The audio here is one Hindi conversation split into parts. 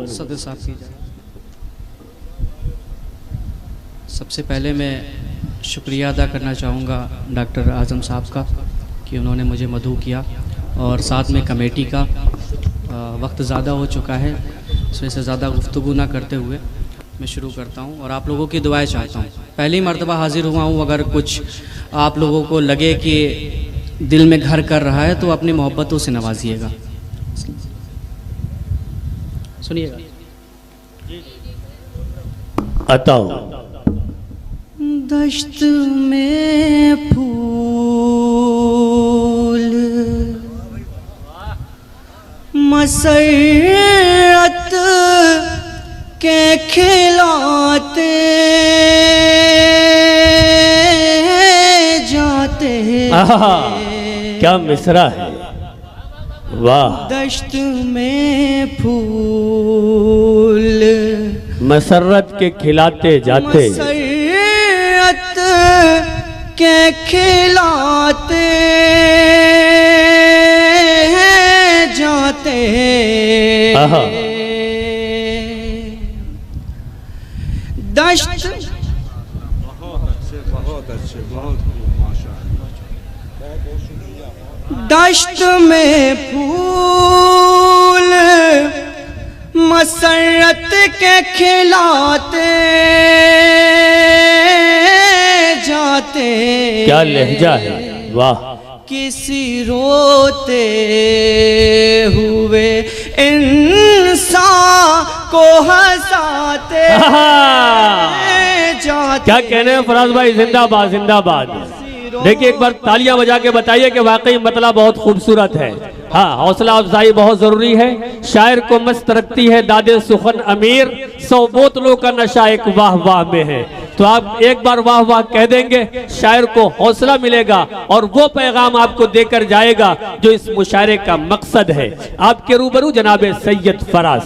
सदर साहब की सबसे पहले मैं शुक्रिया अदा करना चाहूँगा डॉक्टर आज़म साहब का कि उन्होंने मुझे मदऊ किया, और साथ में कमेटी का। वक्त ज़्यादा हो चुका है, इस वजह से ज़्यादा गुफ्तगू ना करते हुए मैं शुरू करता हूँ और आप लोगों की दुआएं चाहता हूँ। पहली मर्तबा हाजिर हुआ हूँ, अगर कुछ आप लोगों को लगे कि दिल में घर कर रहा है तो अपनी मोहब्बतों से नवाजिएगा, सुनिएगा। अताओ दश्त में फूल मसरत के खिलाते जाते हैं। क्या मिसरा है, वाह। दश्त में फूल मसरत के खिलाते जाते, मसरत के खिलाते जाते दश्त बहुत अच्छे माशाअल्लाह। दश्त में फूल मसरत के खिलाते जाते। क्या लहजा है, वाह। किसी रोते हुए इंसान को हंसाते जाते। क्या कहने हैं फराज भाई, जिंदाबाद जिंदाबाद। देखिए एक बार तालियां बजा के बताइए कि वाकई मतलब बहुत खूबसूरत है। हाँ, हौसला अफजाई बहुत जरूरी है। शायर को मस्त रखती है दादे सुखन अमीर, 100 बोतलों का नशा एक वाह वाह में है। तो आप एक बार वाह वाह कह देंगे, शायर को हौसला मिलेगा और वो पैगाम आपको देकर जाएगा जो इस मुशायरे का मकसद है। आपके रूबरू जनाबे सैयद फराज।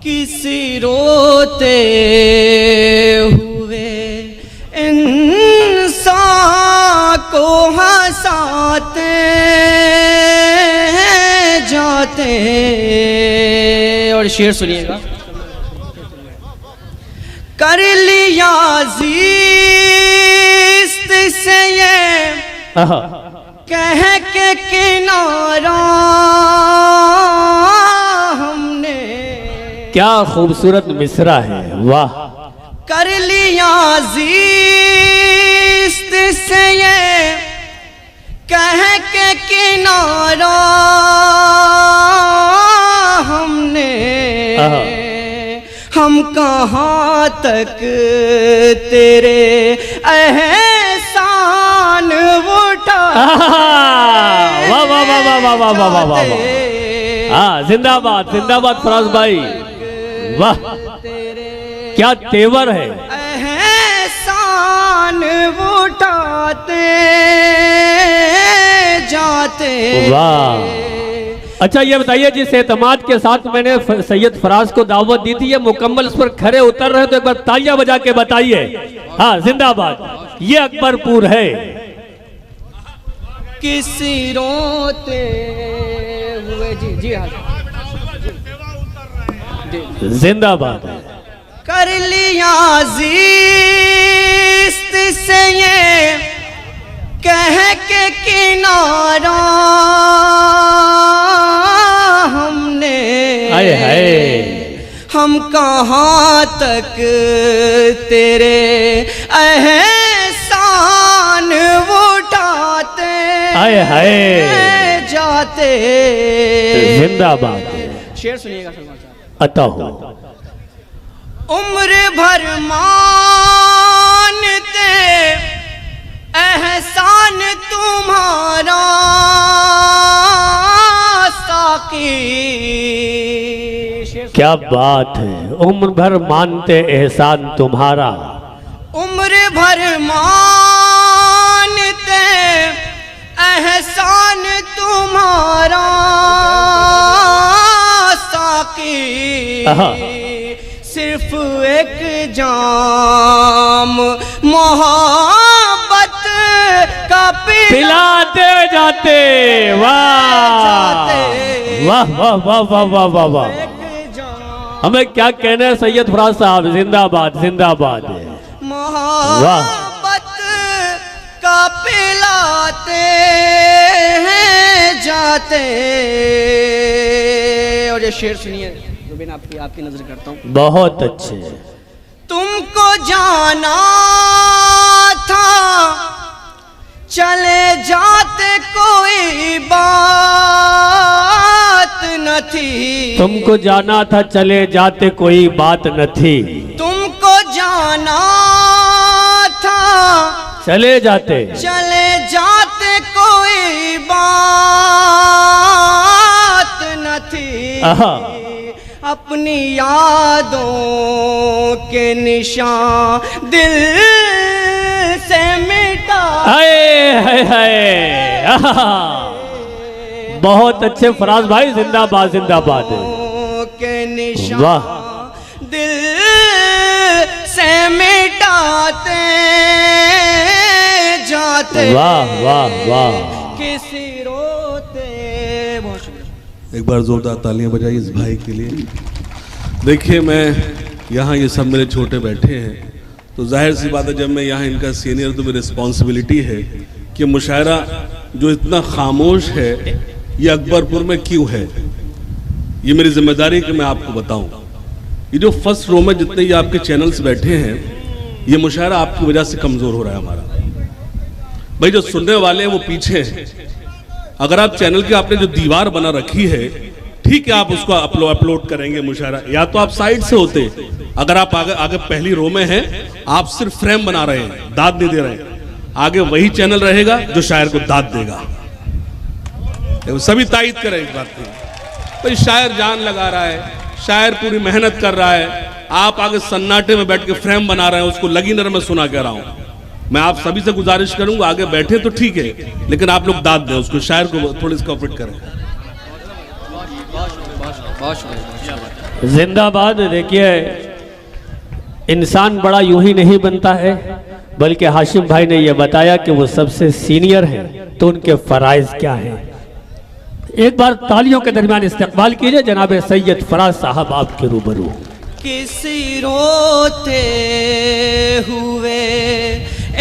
किसी रोते हुए इंसान को हंसाते जाते। और शेर सुनिएगा। कर लिया ज़िस्त से ये कह के किनारा हमने। क्या खूबसूरत मिसरा है, वाह। कर लिया ज़िस्त से ये कह के किनारा हमने। हम कहाँ तक तेरे एहसान उठा। वाह वाह वाह वाह वाह वाह वाह वाह वाह। हाँ, जिंदाबाद जिंदाबाद फराज भाई, वाह। क्या तेवर है। एहसान उठाते जाते, वाह। अच्छा ये बताइए, जिस एतमाद के साथ मैंने सैयद फराज को दावत दी थी, ये मुकम्मल उस पर खरे उतर रहे, तो एक बार तालियां बजा के बताइए। हाँ, जिंदाबाद। ये अकबरपुर है। किसी रोते हुए जी हाँ जिंदाबाद। कर लिया ज़िस्त से ये कह के किनारा हमने। हाय हाय। हम कहाँ तक तेरे एहसान उठाते हाय हाय जाते। जिंदाबाद। शेर सुनिएगा सलमान साहब। अता हो। उम्र भर मानते एहसान तुम्हारा साकी। क्या बात है, उम्र भर मानते एहसान तुम्हारा। उम्र भर मानते एहसान तुम्हारा साकी। सिर्फ एक जाम मोहब्बत का पिलाते जाते। वाह वाह वाह वाह वाह वाह वाह वाह। हमें क्या कहना है सैयद फराज साहब, जिंदाबाद जिंदाबाद। मोहब्बत का पिलाते हैं जाते। और ये शेर सुनिए जुबिन, आपकी नजर करता हूँ। बहुत अच्छे। तुमको जाना था चले जाते कोई बात न थी। तुमको जाना था चले जाते कोई बात न थी। तुमको जाना था चले जाते कोई बात न थी। आहा। अपनी यादों के निशान दिल से मिटा। हाय हाय हाय। आहा। बहुत अच्छे फराज भाई, जिंदाबाद जिंदाबाद। के निशान वाह। दिल से मिटाते जाते। वाह वाह वाह। किसी रोते। बहुत शुक्रिया। एक बार जोरदार तालियां बजाइए इस भाई के लिए। देखिए, मैं यहाँ ये सब मेरे छोटे बैठे हैं, तो जाहिर सी बात है जब मैं यहाँ इनका सीनियर तो मेरी रिस्पॉन्सिबिलिटी है कि मुशायरा जो इतना खामोश है ये अकबरपुर में क्यों है, ये मेरी जिम्मेदारी है कि मैं आपको बताऊं। ये जो फर्स्ट रो में जितने ये आपके चैनल्स बैठे हैं, ये मुशायरा आपकी वजह से कमज़ोर हो रहा है हमारा। भाई जो सुनने वाले हैं वो पीछे हैं। अगर आप चैनल के आपने जो दीवार बना रखी है, ठीक है, आप उसको अपलोड करेंगे मुशायरा, या तो आप साइड से होते। अगर आप आगे पहली रो में हैं, आप सिर्फ फ्रेम बना रहे हैं, दाद नहीं दे रहे हैं। आगे वही चैनल रहेगा जो शायर को दाद देगा। सभी तायद करें इस बात की। तो शायर जान लगा रहा है, शायर पूरी मेहनत कर रहा है, आप आगे सन्नाटे में बैठ के फ्रेम बना रहे हैं, उसको लगी नर में सुना कह रहा हूं। मैं आप सभी से गुजारिश करूंगा, आगे बैठे तो ठीक है, लेकिन आप लोग दाद दें उसको, शायर को थोड़ी कोऑपरेट करें। जिंदाबाद। देखिए, इंसान बड़ा यूं ही नहीं बनता है, बल्कि हाशिम भाई ने यह बताया कि वो सबसे सीनियर है, तो उनके फराइज क्या हैं। एक बार तालियों के दरमियान इस्तकबाल कीजिए जनाब सैयद फराज साहब आपके रूबरू। किसी रोते हुए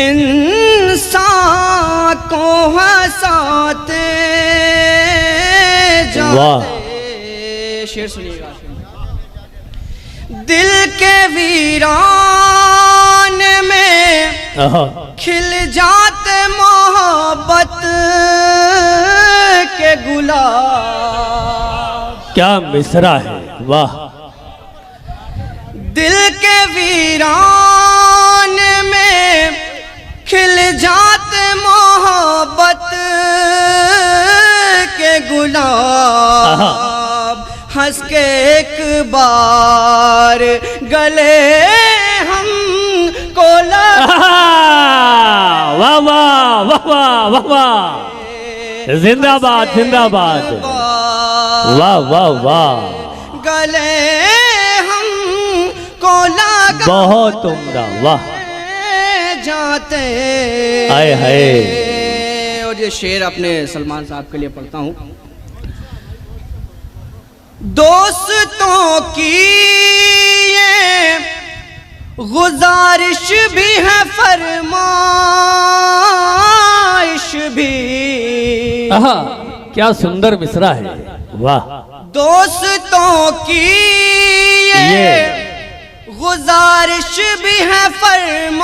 इंसान को हंसाते जाते। शेर सुनिएगा। दिल के वीरान में खिल जाते मोहब्बत के गुलाब। क्या मिसरा है, वाह। दिल के वीरान में खिल जाते मोहब्बत के गुलाब। हंस के एक बार गले हम को लगा। वाह वाह वाह वाह वाह। जिंदाबाद जिंदाबाद। वाह वाह वाह। गले हम को लगा। बहुत उम्दा, वाह। जाते। हाय हाय। और ये शेर अपने सलमान साहब के लिए पढ़ता हूँ। दोस्तों की ये गुजारिश भी है, फरमाइश भी। आहा, क्या सुंदर मिसरा है, वाह। दोस्तों की ये गुजारिश भी है, फरमाइश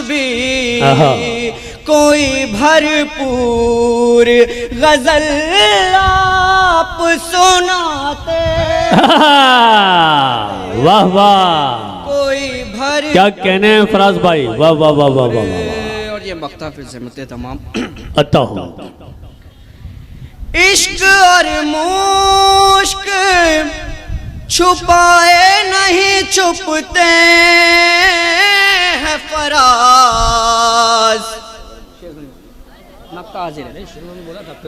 भी। कोई भरपूर गजल आप सुनाते। वाह वाह। कोई भर क्या कहने हैं फराज भाई, वाह वाह वाह वाह वाह वाह। और ये मख्ता फिर ज़हमत तमाम अता हो। इश्क और मुश्क छुपाए नहीं छुपते हैं फराज।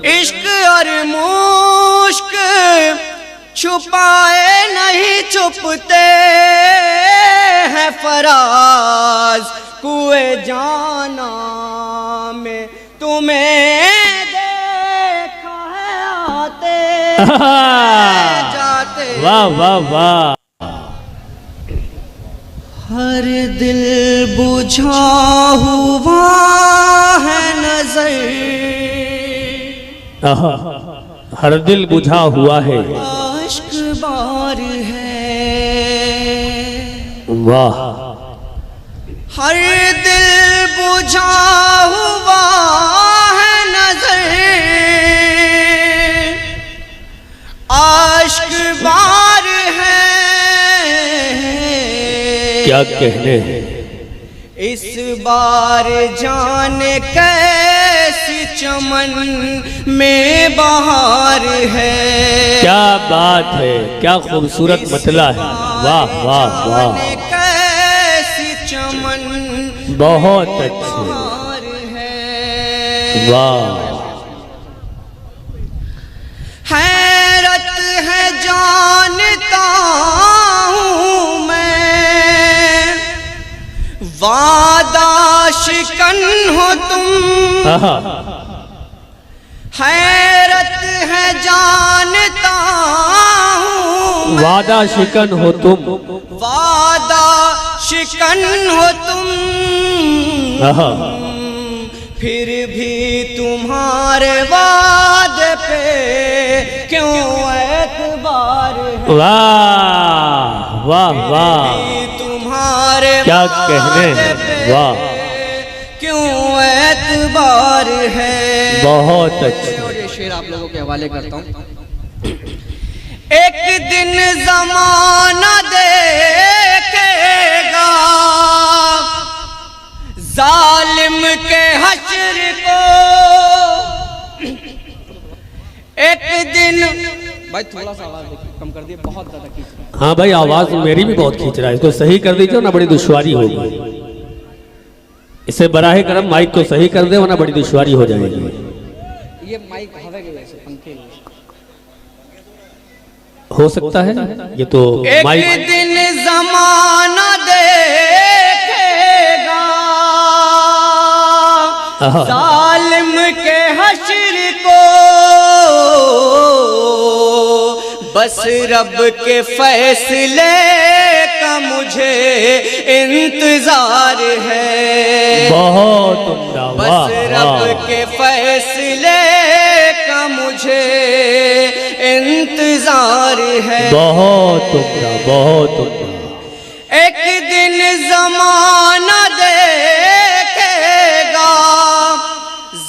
इश्क और मुश्क छुपाए नहीं छुपते हैं फराज। कुए जाना में तुम्हें देखा है आते जाते। वाह वाह वाह। हर दिल बुझा हुआ है नजर, आहा, हर दिल बुझा हुआ है, आश्क बार है। वाह। हर दिल बुझा हुआ है नजर, आश्क बार है। क्या कहने हैं। इस बार जाने कैसी चमन में बहार है। क्या बात है, क्या खूबसूरत मतला है। वाह वाह वाह, कैसी चमन बहुत अच्छे, है। वाह। हैरत है जानता हूँ मैं, वादा शिकन हो तुम। आहा, हैरत है जानता हूँ मैं, वादा शिकन हो तुम। वादा शिकन हो तुम। आहा, फिर भी तुम्हारे वादे पे क्यों एतबार है। वाह वाह वाह, तुम्हारे क्या कहने हैं। पे वाह, क्यों एतबार है। बहुत अच्छे। और ये शेर आप लोगों के हवाले करता हूँ। एक दिन ज़माना देखेगा जालिम के हश्र को। एक दिन भाई थोड़ा सा आवाज कम कर दिए, बहुत ज्यादा खींच रहा है। हाँ भाई, आवाज मेरी भी बहुत खींच रहा है, इसको सही कर दीजिए ना, बड़ी दुश्वारी होगी। इसे बराहे करम माइक को सही कर दे, वरना बड़ी दुश्वारी हो जाएगी। ये माइक हवा के वजह से, पंखे हो सकता है ये तो माइक। एक दिन ज़माना देखेगा आहा, जालिम के हश्र को। बस रब के फैसले का मुझे इंतजार है। बहुत उम्दा। बस वाह रब वाह, के फैसले का मुझे इंतजार है। बहुत उम्दा, बहुत उम्दा। एक दिन ज़माना देखेगा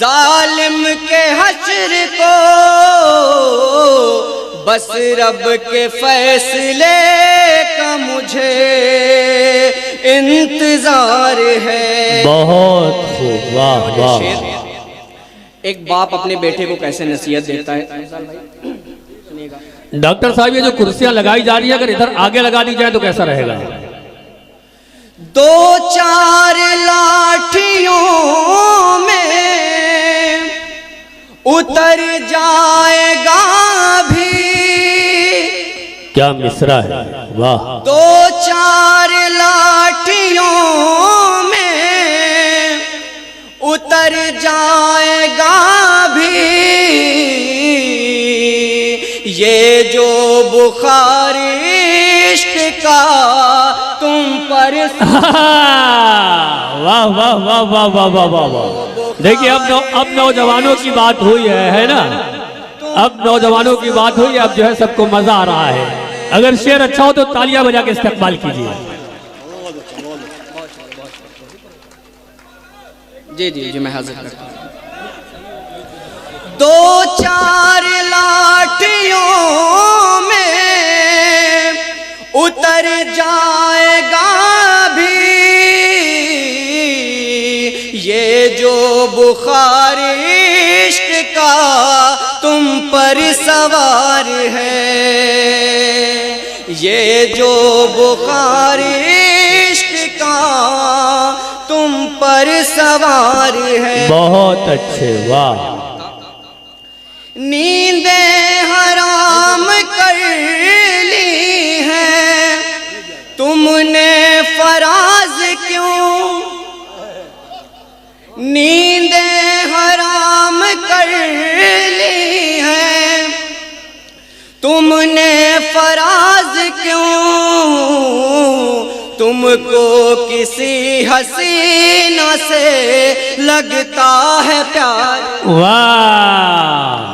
जालिम के हश्र को। बस रब के फैसले का मुझे इंतजार है। बहुत खूब, वाह वाह। एक बाप अपने बेटे को कैसे नसीहत देता है। डॉक्टर साहब, ये जो कुर्सियां लगाई जा रही है, अगर इधर आगे लगा दी जाए तो कैसा रहेगा। दो चार लाठियों में उतर जाएगा भी। क्या मिसरा है, वाह। दो चार लाठियों में उतर जाएगा भी। ये जो बुखार इश्क का तुम पर। वाह वाह वाह वाह वाह वाह वाह वाह। देखिए, अब नौजवानों की बात हुई है ना। अब नौजवानों की बात हुई, अब जो है सबको मजा आ रहा है। अगर शेर अच्छा हो तो तालियां बजा के इस्तेमाल कीजिए। जी जी जी, मैं हाजिर करता हूँ। दो चार लाठियों में उतर जाएगा भी। ये जो बुखार इश्क का तुम पर सवार है। ये जो बुखार इश्क का तुम पर सवार है। बहुत अच्छे, वाह। नींदें हराम कर ली हैं तुमने फराज क्यों। नींदें हराम कर ली हैं तुमने फराज क्यों तुमको किसी हसीना से लगता है प्यार। वाह